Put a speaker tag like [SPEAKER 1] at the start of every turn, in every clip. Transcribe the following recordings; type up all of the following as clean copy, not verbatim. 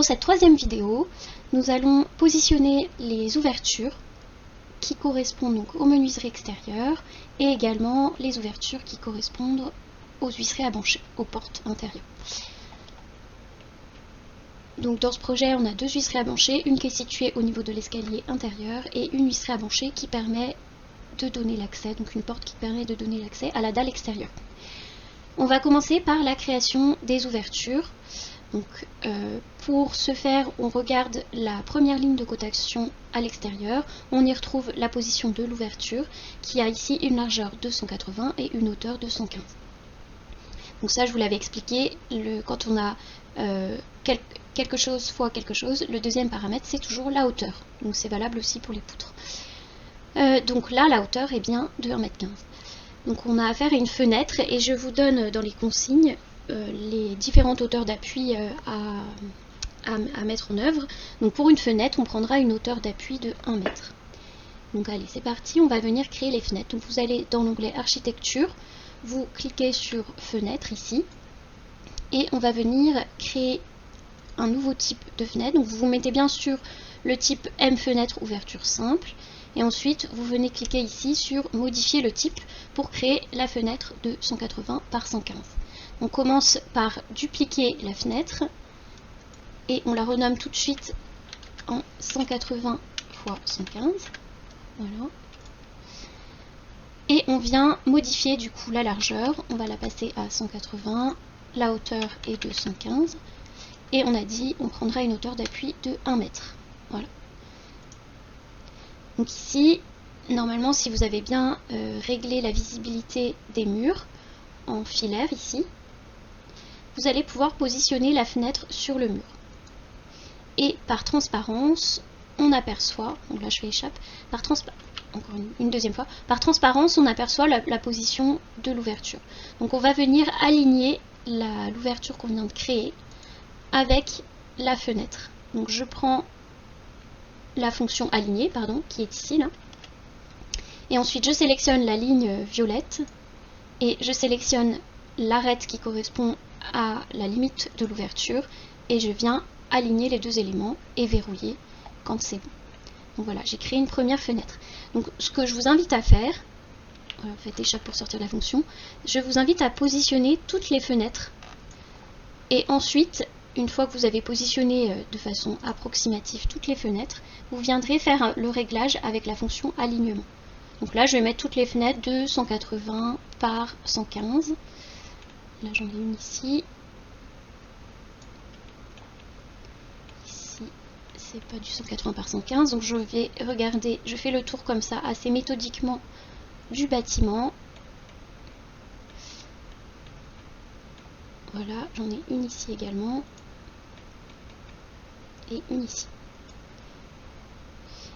[SPEAKER 1] Dans cette troisième vidéo, nous allons positionner les ouvertures qui correspondent donc aux menuiseries extérieures et également les ouvertures qui correspondent aux huisseries abanchées, aux portes intérieures. Donc dans ce projet, on a deux huisseries abanchées, une qui est située au niveau de l'escalier intérieur et une huisserie abanchée qui permet de donner l'accès, donc une porte qui permet de donner l'accès à la dalle extérieure. On va commencer par la création des ouvertures. Donc, pour ce faire, on regarde la première ligne de cotation à l'extérieur. On y retrouve la position de l'ouverture qui a ici une largeur de 180 et une hauteur de 115. Donc ça, je vous l'avais expliqué, quand on a quelque chose fois quelque chose, le deuxième paramètre, c'est toujours la hauteur. Donc c'est valable aussi pour les poutres. Donc là, la hauteur est bien de 1,15 m. Donc on a affaire à une fenêtre et je vous donne dans les consignes les différentes hauteurs d'appui à mettre en œuvre. Donc pour une fenêtre, on prendra une hauteur d'appui de 1 m. Donc allez, c'est parti, on va venir créer les fenêtres. Donc vous allez dans l'onglet architecture, vous cliquez sur fenêtre ici, et on va venir créer un nouveau type de fenêtre. Donc vous vous mettez bien sur le type M fenêtre ouverture simple, et ensuite vous venez cliquer ici sur modifier le type pour créer la fenêtre de 180 par 115. On commence par dupliquer la fenêtre et on la renomme tout de suite en 180 x 115. Voilà. Et on vient modifier du coup la largeur. On va la passer à 180. La hauteur est de 115. Et on a dit on prendra une hauteur d'appui de 1 m. Voilà. Donc ici, normalement, si vous avez bien réglé la visibilité des murs en filaire ici, vous allez pouvoir positionner la fenêtre sur le mur. Et par transparence, on aperçoit, donc là je fais échappe, encore une deuxième fois, par transparence, on aperçoit la position de l'ouverture. Donc on va venir aligner l'ouverture qu'on vient de créer avec la fenêtre. Donc je prends la fonction aligner, qui est ici, là. Et ensuite je sélectionne la ligne violette et je sélectionne l'arête qui correspond à la limite de l'ouverture et je viens aligner les deux éléments et verrouiller quand c'est bon. Donc voilà, j'ai créé une première fenêtre. Donc ce que je vous invite à faire, faites échappe pour sortir la fonction, je vous invite à positionner toutes les fenêtres et ensuite, une fois que vous avez positionné de façon approximative toutes les fenêtres, vous viendrez faire le réglage avec la fonction alignement. Donc là, je vais mettre toutes les fenêtres de 180 par 115. Là, j'en ai une ici. Ici, c'est pas du 180 par 115. Donc je vais regarder, je fais le tour comme ça, assez méthodiquement du bâtiment. Voilà, j'en ai une ici également. Et une ici.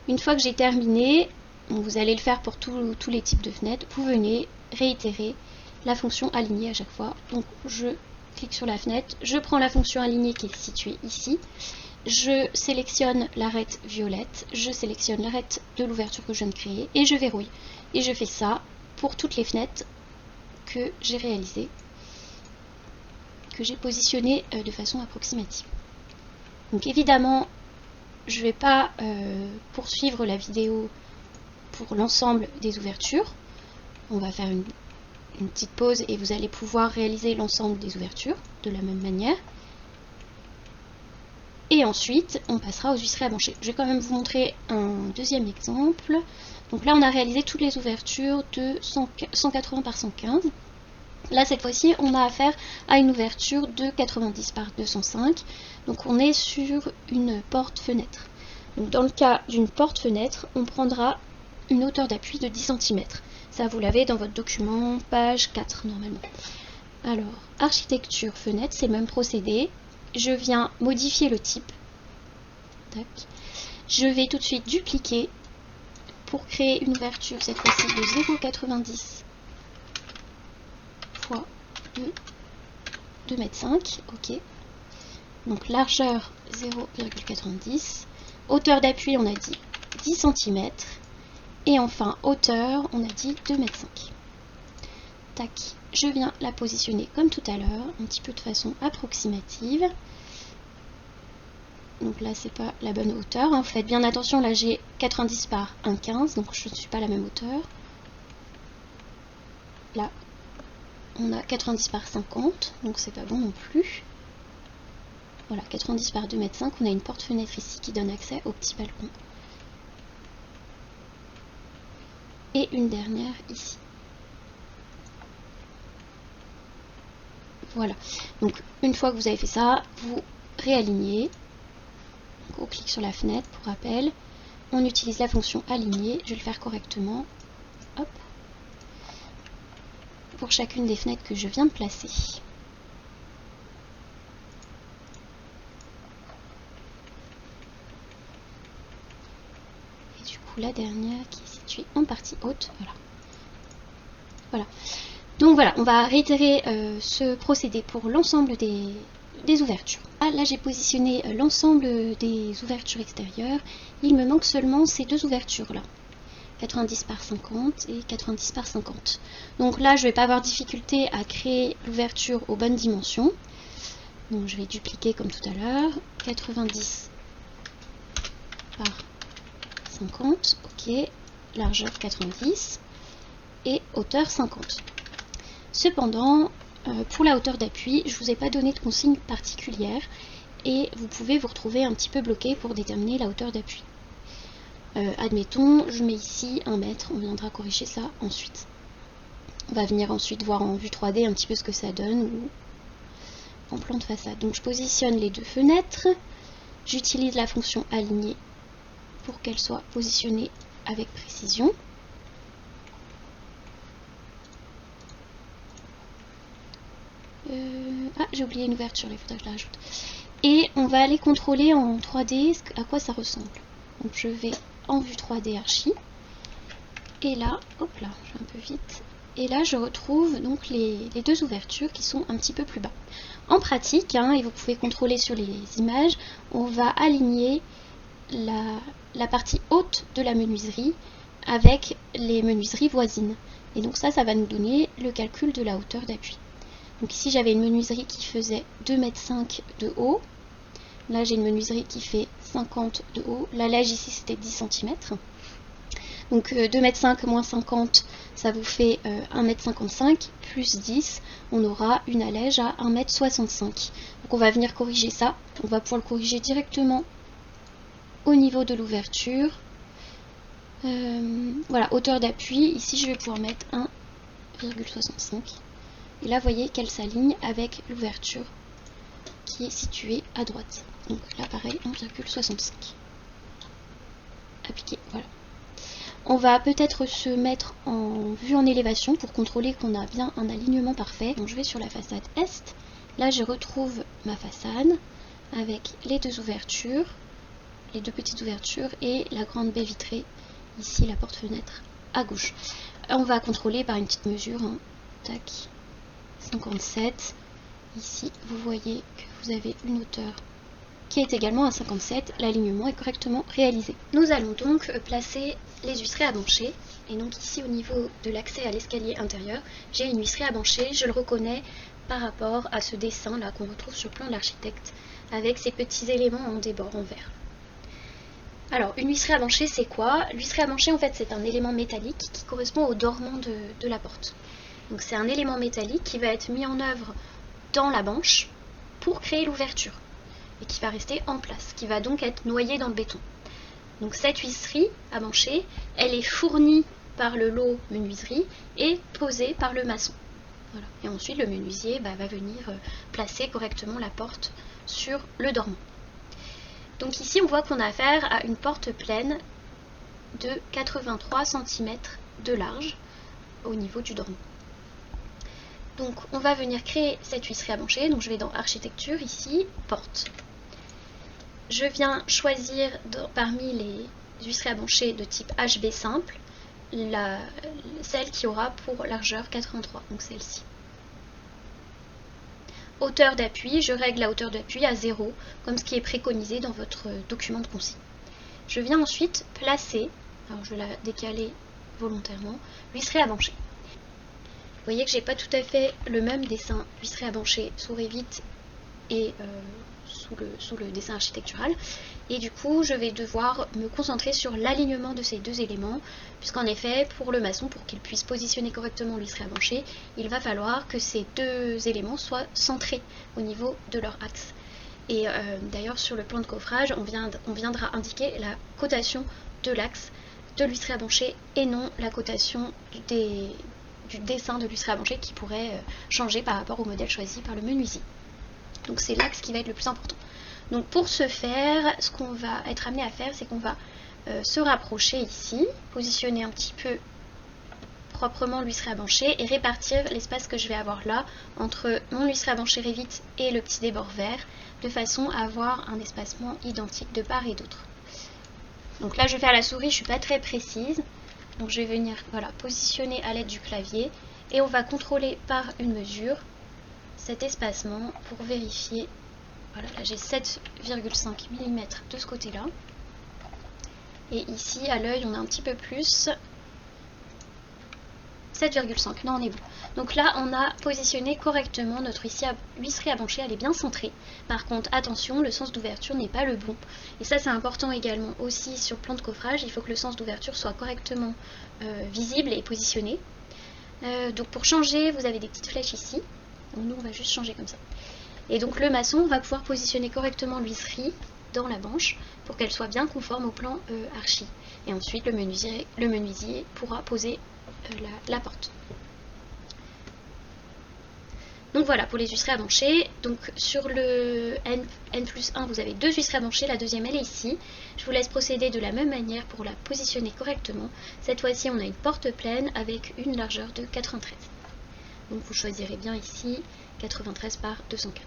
[SPEAKER 1] Une fois que j'ai terminé, vous allez le faire pour tous les types de fenêtres, vous venez réitérer la fonction aligner à chaque fois. Donc je clique sur la fenêtre, je prends la fonction aligner qui est située ici, je sélectionne l'arête violette, je sélectionne l'arête de l'ouverture que je viens de créer et je verrouille. Et je fais ça pour toutes les fenêtres que j'ai réalisées, que j'ai positionnées de façon approximative. Donc évidemment, je ne vais pas poursuivre la vidéo pour l'ensemble des ouvertures. On va faire une petite pause et vous allez pouvoir réaliser l'ensemble des ouvertures de la même manière. Et ensuite, on passera aux huisseries abanchées. Je vais quand même vous montrer un deuxième exemple. Donc là, on a réalisé toutes les ouvertures de 180 par 115. Là, cette fois-ci, on a affaire à une ouverture de 90 par 205. Donc, on est sur une porte-fenêtre. Donc, dans le cas d'une porte-fenêtre, on prendra une hauteur d'appui de 10 cm. Ça, vous l'avez dans votre document, page 4, normalement. Alors, architecture, fenêtre, c'est le même procédé. Je viens modifier le type. Tac. Je vais tout de suite dupliquer pour créer une ouverture, cette fois-ci de 0,90 fois 2,5 m. Ok. Donc largeur 0,90. Hauteur d'appui, on a dit 10 cm. Et enfin, hauteur, on a dit 2,5 m. Tac. Je viens la positionner comme tout à l'heure, un petit peu de façon approximative. donc là c'est pas la bonne hauteur, hein. Faites bien attention, là j'ai 90 par 1,15, donc je ne suis pas à la même hauteur. Là on a 90 par 50, donc c'est pas bon non plus. Voilà, 90 par 2,5 m, on a une porte-fenêtre ici qui donne accès au petit balcon. Et une dernière ici. Voilà, donc une fois que vous avez fait ça, vous réalignez. Donc, on clique sur la fenêtre pour rappel. On utilise la fonction aligner, je vais le faire correctement. Hop. Pour chacune des fenêtres que je viens de placer. Et du coup la dernière qui est située en partie haute, voilà. Donc voilà, on va réitérer ce procédé pour l'ensemble des ouvertures. Ah, là j'ai positionné l'ensemble des ouvertures extérieures. Il me manque seulement ces deux ouvertures là. 90 par 50 et 90 par 50. Donc là, je ne vais pas avoir difficulté à créer l'ouverture aux bonnes dimensions. Donc je vais dupliquer comme tout à l'heure. 90 par 50, ok. Largeur 90 et hauteur 50. Cependant, pour la hauteur d'appui, je ne vous ai pas donné de consigne particulière et vous pouvez vous retrouver un petit peu bloqué pour déterminer la hauteur d'appui. Admettons, je mets ici 1 mètre, on viendra corriger ça ensuite. On va venir ensuite voir en vue 3D un petit peu ce que ça donne ou en plan de façade. Donc je positionne les deux fenêtres, j'utilise la fonction aligner pour qu'elles soient positionnées avec précision. Ah, j'ai oublié une ouverture, il faudrait que je la rajoute. Et on va aller contrôler en 3D à quoi ça ressemble. Donc je vais en vue 3D archi. Et là, hop là, je vais un peu vite. Et là, je retrouve donc les deux ouvertures qui sont un petit peu plus bas. En pratique, hein, et vous pouvez contrôler sur les images, on va aligner la partie haute de la menuiserie avec les menuiseries voisines. Et donc ça va nous donner le calcul de la hauteur d'appui. Donc ici, j'avais une menuiserie qui faisait 2,5 m de haut. Là, j'ai une menuiserie qui fait 50 de haut. La lège ici, c'était 10 cm. Donc 2,5 m moins 50, ça vous fait 1,55 m plus 10. On aura une allège à 1,65 m. Donc on va venir corriger ça. On va pouvoir le corriger directement au niveau de l'ouverture. Voilà, hauteur d'appui. Ici, je vais pouvoir mettre 1,65 m. Et là, vous voyez qu'elle s'aligne avec l'ouverture qui est située à droite. Donc là, pareil, 1,65. Appliqué, voilà. On va peut-être se mettre en vue en élévation pour contrôler qu'on a bien un alignement parfait. Donc je vais sur la façade est. Là, je retrouve ma façade avec les deux ouvertures, les deux petites ouvertures et la grande baie vitrée, ici la porte-fenêtre à gauche. On va contrôler par une petite mesure, hein. Tac, 57. Ici, vous voyez que vous avez une hauteur qui est également à 57. L'alignement est correctement réalisé. Nous allons donc placer les huisseries à bancher. Et donc ici, au niveau de l'accès à l'escalier intérieur, j'ai une huisserie à bancher. Je le reconnais par rapport à ce dessin là qu'on retrouve sur le plan de l'architecte, avec ces petits éléments en débord en vert. Alors, une huisserie à bancher, c'est quoi? L'huisserie à bancher, en fait, c'est un élément métallique qui correspond au dormant de la porte. Donc c'est un élément métallique qui va être mis en œuvre dans la banche pour créer l'ouverture et qui va rester en place, qui va donc être noyé dans le béton. Donc cette huisserie à bancher, elle est fournie par le lot menuiserie et posée par le maçon. Voilà. Et ensuite le menuisier va venir placer correctement la porte sur le dormant. Donc ici on voit qu'on a affaire à une porte pleine de 83 cm de large au niveau du dormant. Donc on va venir créer cette huisserie à bancher. Donc je vais dans architecture ici, porte. Je viens choisir parmi les huisseries à bancher de type HB simple, celle qui aura pour largeur 83, donc celle-ci. Hauteur d'appui, je règle la hauteur d'appui à 0, comme ce qui est préconisé dans votre document de consigne. Je viens ensuite placer, alors je vais la décaler volontairement, l'huisserie à bancher. Vous voyez que j'ai pas tout à fait le même dessin huisserie à bancher sous Revit et sous le dessin architectural. Et du coup, je vais devoir me concentrer sur l'alignement de ces deux éléments, puisqu'en effet, pour le maçon, pour qu'il puisse positionner correctement l'huître branchée, il va falloir que ces deux éléments soient centrés au niveau de leur axe. Et d'ailleurs, sur le plan de coffrage, on viendra indiquer la cotation de l'axe de l'huître branchée et non la cotation du dessin de l'huître branchée qui pourrait changer par rapport au modèle choisi par le menuisier. Donc c'est l'axe qui va être le plus important. Donc pour ce faire, ce qu'on va être amené à faire, c'est qu'on va se rapprocher ici, positionner un petit peu proprement l'huître branchée et répartir l'espace que je vais avoir là entre mon huître branchée Revit et le petit débord vert, de façon à avoir un espacement identique de part et d'autre. Donc là je fais à la souris, je ne suis pas très précise, donc je vais venir positionner à l'aide du clavier et on va contrôler par une mesure cet espacement pour vérifier. Voilà, là j'ai 7,5 mm de ce côté là et ici à l'œil on a un petit peu plus, 7,5, non on est bon. Donc là on a positionné correctement notre huître branchée, elle est bien centrée. Par contre attention, le sens d'ouverture n'est pas le bon. Et ça c'est important également aussi sur le plan de coffrage, il faut que le sens d'ouverture soit correctement visible et positionné. Donc pour changer, vous avez des petites flèches ici. Donc nous on va juste changer comme ça. Et donc le maçon va pouvoir positionner correctement l'huître dans la branche pour qu'elle soit bien conforme au plan archi. Et ensuite le menuisier pourra poser la porte. Donc voilà pour les huîtres branchées. Donc sur le N+1 vous avez deux huîtres branchées, la deuxième elle est ici. Je vous laisse procéder de la même manière pour la positionner correctement. Cette fois-ci on a une porte pleine avec une largeur de 93. Donc vous choisirez bien ici 93 par 204.